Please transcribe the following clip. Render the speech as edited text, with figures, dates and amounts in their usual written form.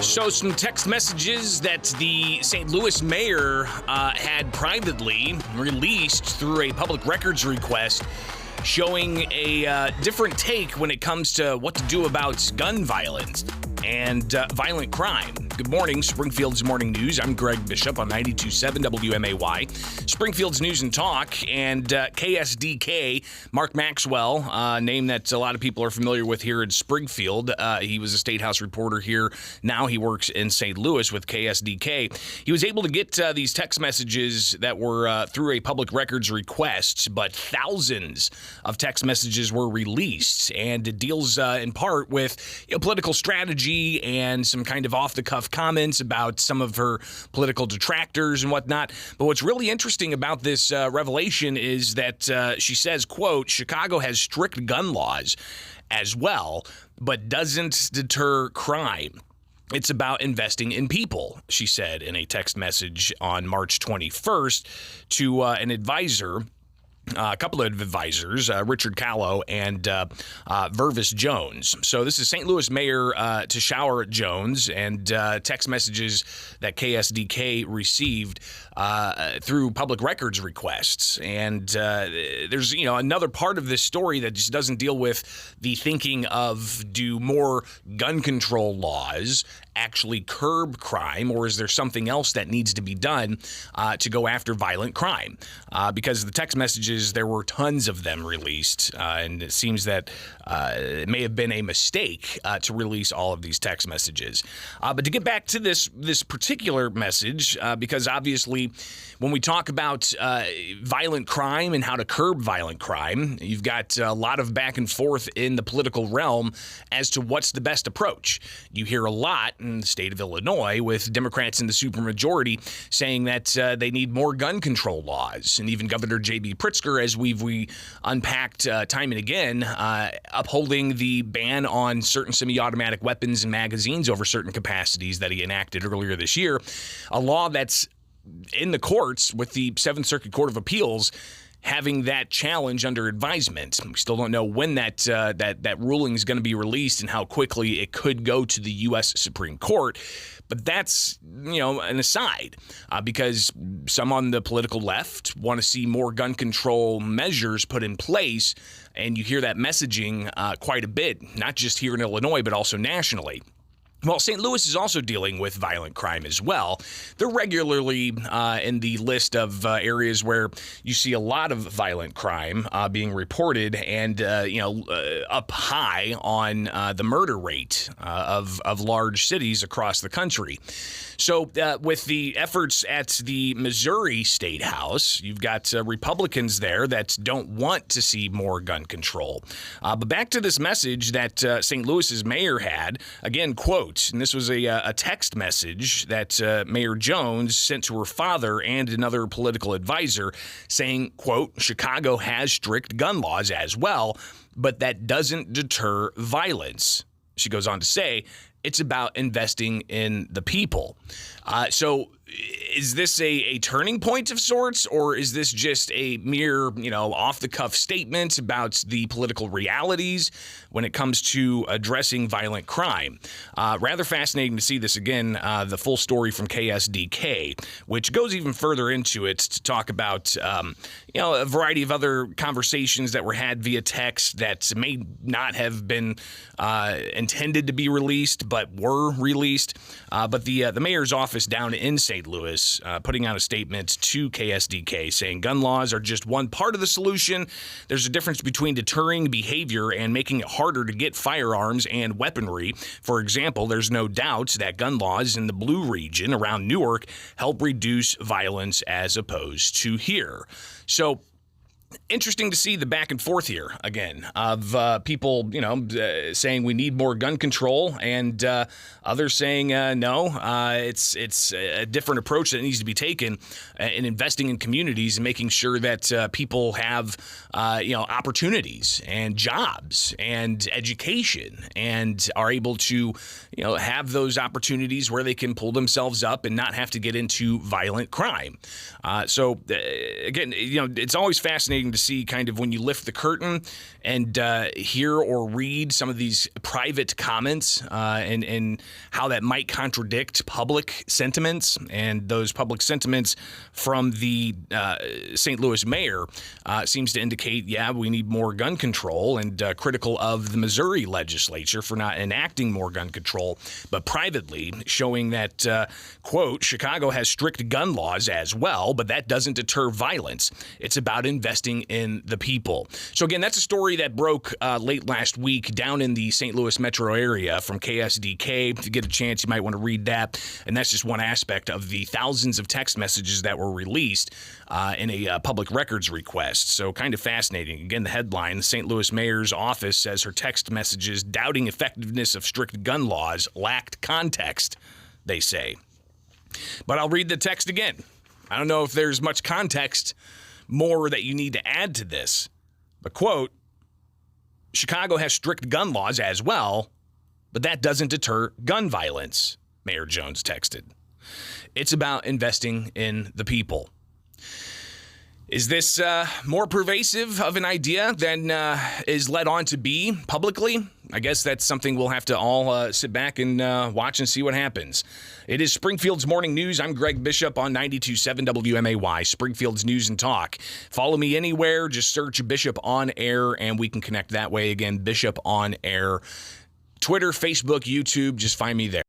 So some text messages that the St. Louis mayor had privately released through a public records request showing a different take when it comes to what to do about gun violence and violent crime. Good morning, Springfield's Morning News. I'm Greg Bishop on 92.7 WMAY. Springfield's News and Talk and KSDK, Mark Maxwell, a name that a lot of people are familiar with here in Springfield. He was a State House reporter here. Now he works in St. Louis with KSDK. He was able to get these text messages that were through a public records request, but thousands of text messages were released, and it deals in part with political strategy and some kind of off-the-cuff comments about some of her political detractors and whatnot. But what's really interesting about this revelation is that she says, quote, Chicago has strict gun laws as well, but doesn't deter crime. It's about investing in people, she said in a text message on March 21st to an advisor. A couple of advisors, Richard Callow and Vervis Jones. So this is St. Louis Mayor Tishaura Jones, and text messages that KSDK received through public records requests. And there's another part of this story that just doesn't deal with the thinking of, do more gun control laws actually curb crime, or is there something else that needs to be done to go after violent crime? Because the text messages, there were tons of them released, and it seems that it may have been a mistake to release all of these text messages. But to get back to this particular message, because obviously when we talk about violent crime and how to curb violent crime, you've got a lot of back and forth in the political realm as to what's the best approach. You hear a lot in the state of Illinois with Democrats in the supermajority saying that they need more gun control laws, and even Governor J.B. Pritzker, as we unpacked time and again, upholding the ban on certain semi-automatic weapons and magazines over certain capacities that he enacted earlier this year, a law that's in the courts with the Seventh Circuit Court of Appeals having that challenge under advisement. We still don't know when that ruling is going to be released and how quickly it could go to the U.S. Supreme Court. But that's, an aside, because some on the political left want to see more gun control measures put in place, and you hear that messaging quite a bit, not just here in Illinois, but also nationally. Well, St. Louis is also dealing with violent crime as well. They're regularly in the list of areas where you see a lot of violent crime being reported, and up high on the murder rate of large cities across the country. So with the efforts at the Missouri State House, you've got Republicans there that don't want to see more gun control. But back to this message that St. Louis's mayor had, again, quote, and this was a text message that Mayor Jones sent to her father and another political advisor saying, quote, Chicago has strict gun laws as well, but that doesn't deter violence. She goes on to say, it's about investing in the people. So is this a turning point of sorts, or is this just a mere, off-the-cuff statement about the political realities when it comes to addressing violent crime? Rather fascinating to see this again, the full story from KSDK, which goes even further into it to talk about, a variety of other conversations that were had via text that may not have been intended to be released, but were released. But the mayor's office down in St. Louis putting out a statement to KSDK saying gun laws are just one part of the solution. There's a difference between deterring behavior and making it harder to get firearms and weaponry. For example, there's no doubt that gun laws in the Blue region around Newark help reduce violence as opposed to here. So interesting to see the back and forth here again of people, saying we need more gun control, and others saying no. It's a different approach that needs to be taken in investing in communities and making sure that people have opportunities and jobs and education and are able to have those opportunities where they can pull themselves up and not have to get into violent crime. So again, it's always fascinating fascinating to see kind of when you lift the curtain and hear or read some of these private comments and how that might contradict public sentiments. And those public sentiments from the St. Louis mayor seems to indicate, yeah, we need more gun control, and critical of the Missouri legislature for not enacting more gun control, but privately showing that, quote, Chicago has strict gun laws as well, but that doesn't deter violence. It's about investing in the people. So again, that's a story that broke late last week down in the St. Louis metro area from KSDK. If you get a chance, you might want to read that. And that's just one aspect of the thousands of text messages that were released in a public records request. So kind of fascinating. Again, the headline, the St. Louis mayor's office says her text messages doubting effectiveness of strict gun laws lacked context, they say. But I'll read the text again. I don't know if there's much context more that you need to add to this. But, quote, Chicago has strict gun laws as well, but that doesn't deter gun violence, Mayor Jones texted. It's about investing in the people. Is this more pervasive of an idea than is led on to be publicly? I guess that's something we'll have to all sit back and watch and see what happens. It is Springfield's Morning News. I'm Greg Bishop on 92.7 WMAY, Springfield's News and Talk. Follow me anywhere. Just search Bishop on Air, and we can connect that way. Again, Bishop on Air. Twitter, Facebook, YouTube, just find me there.